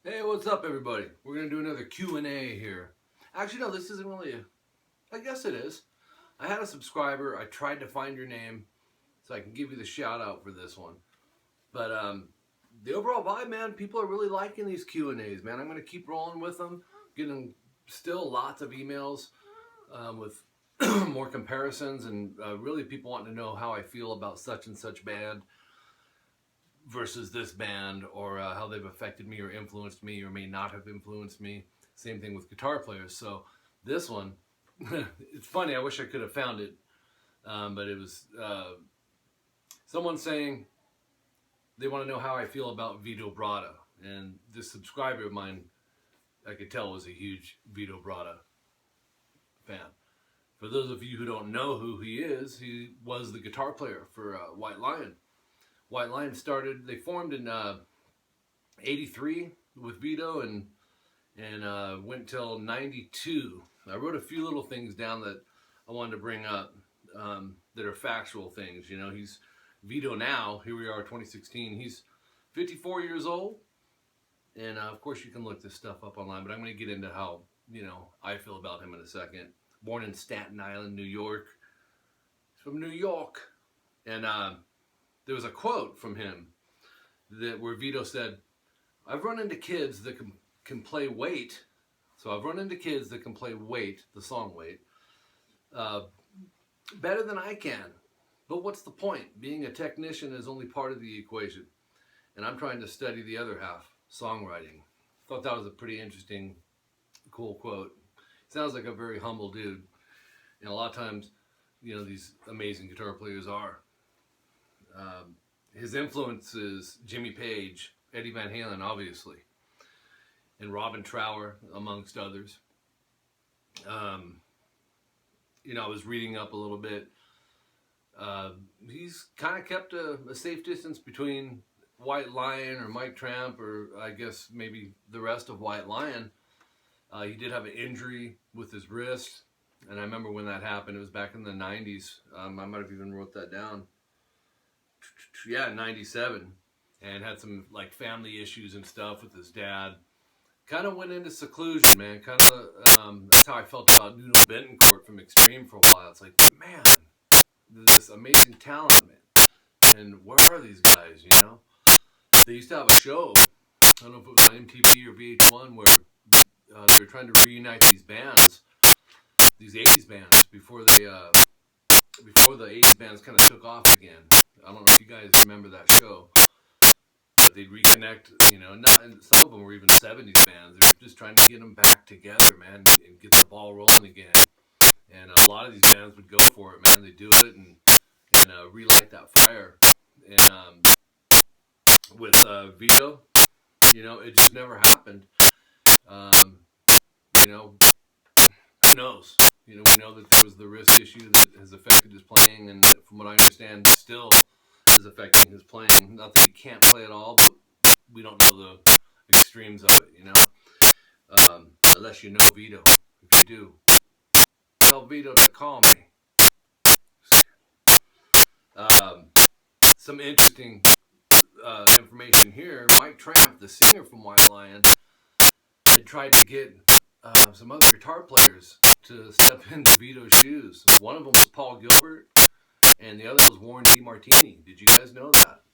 Hey, what's up, everybody? We're going to do another Q&A here. Actually, no, this isn't really I guess it is. I had a subscriber. I tried to find your name so I can give you the shout out for this one. But the overall vibe, man, people are really liking these Q&As, man. I'm going to keep rolling with them. Getting still lots of emails with more comparisons and really people wanting to know how I feel about such and such band versus this band, or how they've affected me or influenced me or may not have influenced me. Same thing with guitar players. So this one, it's funny, I wish I could have found it, but it was someone saying they want to know how I feel about Vito Bratta. And this subscriber of mine, I could tell, was a huge Vito Bratta fan. For those of you who don't know who he was the guitar player for White Lion. White Lion they formed in 83 with Vito and went till 92. I wrote a few little things down that I wanted to bring up that are factual things. You know, he's Vito now, here we are, 2016. He's 54 years old. And of course you can look this stuff up online, but I'm going to get into how, I feel about him in a second. Born in Staten Island, New York. He's from New York. And there was a quote from him where Vito said, "I've run into kids that can play Wait." So I've run into kids that can play Wait, the song Wait, better than I can. But what's the point? Being a technician is only part of the equation. And I'm trying to study the other half, songwriting. Thought that was a pretty interesting, cool quote. Sounds like a very humble dude. And a lot of times, these amazing guitar players are. His influences: Jimmy Page, Eddie Van Halen, obviously, and Robin Trower, amongst others. I was reading up a little bit. He's kind of kept a safe distance between White Lion or Mike Tramp, or I guess maybe the rest of White Lion. He did have an injury with his wrist, and I remember when that happened. It was back in the 90s. I might have even wrote that down. Yeah, 97, and had some family issues and stuff with his dad. Kind of went into seclusion, man. Kind of that's how I felt about Nuno Betancourt from Extreme for a while. It's like, man, this amazing talent, man, and where are these guys? They used to have a show. I don't know if it was on MTV or VH1 where they were trying to reunite these bands, these 80s bands, before the 80s bands kind of took off again. I don't know if you guys remember that show, but they'd reconnect, and some of them were even 70s bands. They were just trying to get them back together, man, and get the ball rolling again. And a lot of these bands would go for it, man. They'd do it and relight that fire. And with Vito, it just never happened. Who knows? We know that there was the wrist issue that has affected his playing, and from what I understand, still is affecting his playing. Not that he can't play at all, but we don't know the extremes of it, unless you know Vito. If you do, tell Vito to call me. Some interesting information here. Mike Tramp, the singer from White Lion, had tried to get some other guitar players to step into Vito's shoes. One of them was Paul Gilbert, and the other was Warren DeMartini. Did you guys know that?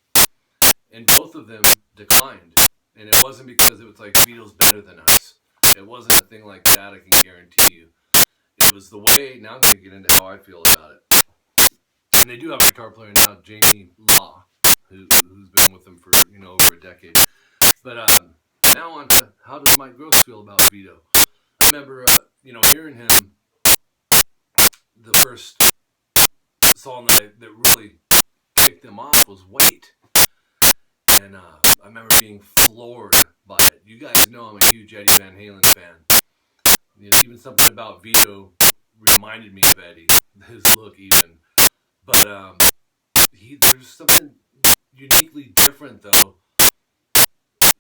And both of them declined. And it wasn't because it was like, Vito's better than us. It wasn't a thing like that, I can guarantee you. It was the way, now I'm going to get into how I feel about it. And they do have a guitar player now, Jamie Law, who's been with them for, over a decade. But now on to, how does Mike Gross feel about Vito? I remember, hearing him, the first song that really kicked him off was Wait. And I remember being floored by it. You guys know I'm a huge Eddie Van Halen fan. Even something about Vito reminded me of Eddie, his look even. But there's something uniquely different, though,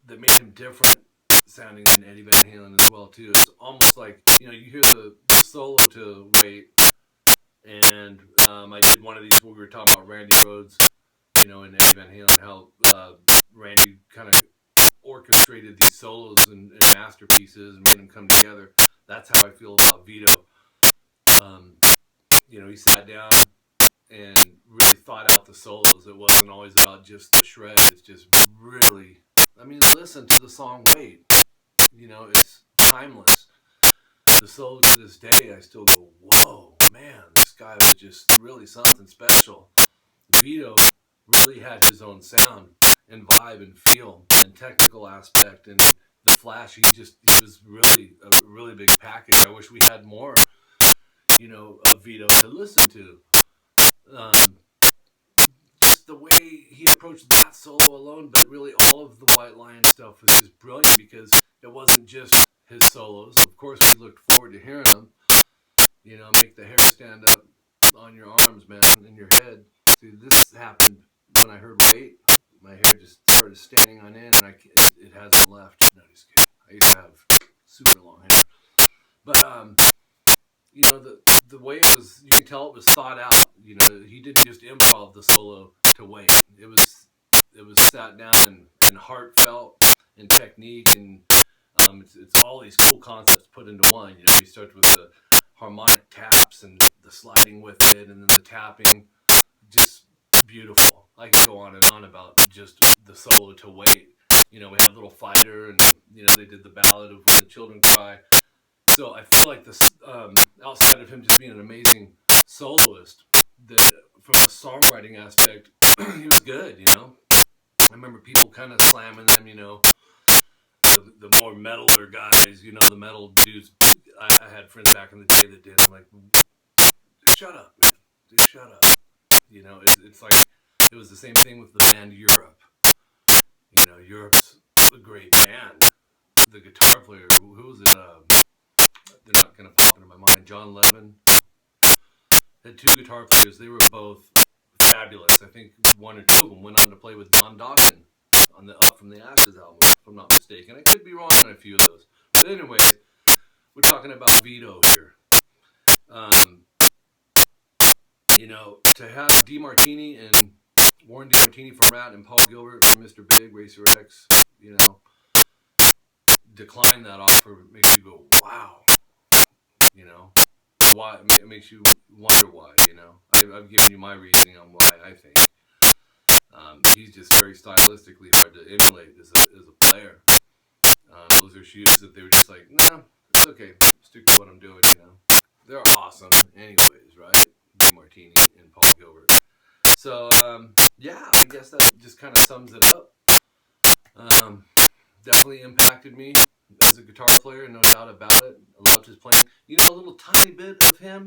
that made him different sounding than Eddie Van Halen as well, too. It's almost like, you hear the solo to Wait, and I did one of these where we were talking about Randy Rhoads, and Eddie Van Halen, how Randy kind of orchestrated these solos and masterpieces and made them come together. That's how I feel about Vito. You know, he sat down and really thought out the solos. It wasn't always about just the shred. It's just really, I mean, listen to the song Wait. You know, it's timeless. The solo to this day, I still go, whoa, man, this guy was just really something special. Vito really had his own sound and vibe and feel and technical aspect, and the flash, he was really a really big package. I wish we had more, you know, of Vito to listen to. Just the way he approached that solo alone, but really all of the White Lion stuff was just brilliant because it wasn't just his solos. Of course, we looked forward to hearing them. You know, make the hair stand up on your arms, man, and in your head. See, this happened when I heard Wait. My hair just started standing on end, and it hasn't left. No, just kidding. I used to have super long hair. But, you know, the way it was, you can tell it was thought out. You know, he didn't just improv the solo to Wait. It was sat down and heartfelt and technique, and it's all these cool concepts put into one. You know, he starts with the harmonic taps and the sliding with it, and then the tapping. Just beautiful. I could go on and on about just the solo to Wait. You know, we had Little Fighter, and you know, they did the ballad of When the Children Cry. So I feel like this, outside of him just being an amazing soloist, that from a songwriting aspect, he was good. You know, I remember people kind of slamming them. You know, the more metaler guys. You know, the metal dudes. I had friends back in the day that did. I'm like, shut up, man. Dude, shut up. You know, it's like, it was the same thing with the band Europe. You know, Europe's a great band. The guitar player, who was it? They're not going to pop into my mind. John Levin had two guitar players. They were both fabulous. I think one or two of them went on to play with Don Dokken on the Up From the Ashes album, if I'm not mistaken. I could be wrong on a few of those. But anyways, we're talking about Vito here. You know, to have DeMartini and Warren DeMartini from Rat and Paul Gilbert from Mr. Big, Racer X, you know, decline that offer makes you go, wow. You know, why? It makes you wonder why, you know. I've given you my reasoning on why I think. He's just very stylistically hard to emulate as a player. Those are shoes that they were just like, nah, it's okay. Stick to what I'm doing, you know. They're awesome anyways, right? Martini and Paul Gilbert. So, yeah, I guess that just kind of sums it up. Definitely impacted me as a guitar player, no doubt about it. I loved his playing. You know, a little tiny bit of him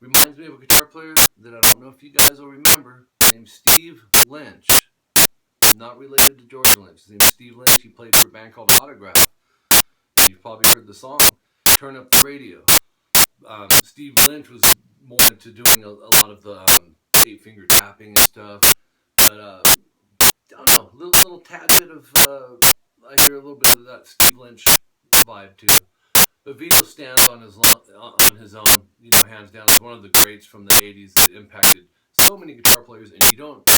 reminds me of a guitar player that I don't know if you guys will remember, named Steve Lynch. Not related to George Lynch. His name's Steve Lynch. He played for a band called Autograph. You've probably heard the song, Turn Up the Radio. Steve Lynch was more into doing a lot of the 8-finger tapping and stuff, but I don't know, little tad bit of I hear a little bit of that Steve Lynch vibe too. But Vito stands on his own, you know, hands down, as one of the greats from the '80s that impacted so many guitar players, and you don't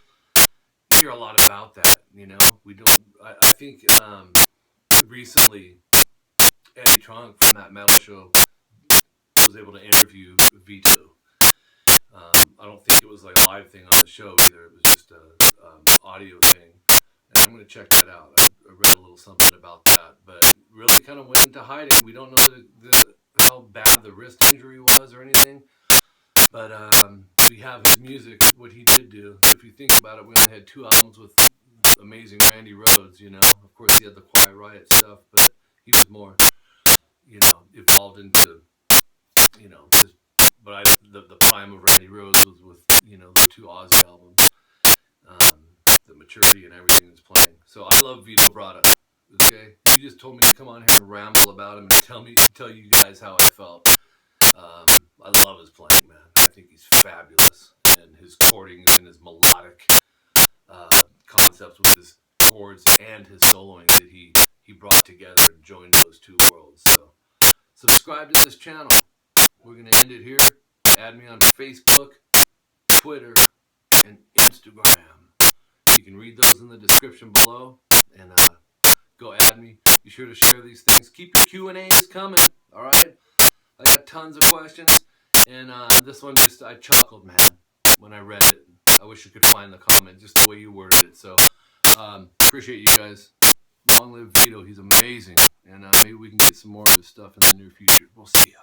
hear a lot about that. You know, we don't. I think recently Eddie Trunk from That Metal Show was able to interview Vito. I don't think it was like a live thing on the show either. It was just a audio thing. And I'm going to check that out. I read a little something about that, but really kind of went into hiding. We don't know how bad the wrist injury was or anything, but we have his music, what he did do. If you think about it, we only had 2 albums with amazing Randy Rhoads, you know. Of course, he had the Quiet Riot stuff, but he was more, you know, evolved into, you know, the prime of Randy Rhoads was with, you know, the 2 Ozzy albums, the maturity and everything that's playing. So I love Vito Bratta. Okay, you just told me to come on here and ramble about him and tell you guys how I felt. I love his playing, man. I think he's fabulous, and his chordings and his melodic concepts with his chords and his soloing that he brought together and joined those 2 worlds. So subscribe to this channel. We're going to end it here. Add me on Facebook, Twitter, and Instagram. You can read those in the description below, and go had me. Be sure to share these things. Keep your Q&As coming, all right? I got tons of questions, and this one just, I chuckled, man, when I read it. I wish I could find the comment, just the way you worded it. So, appreciate you guys. Long live Vito. He's amazing. And maybe we can get some more of his stuff in the near future. We'll see ya.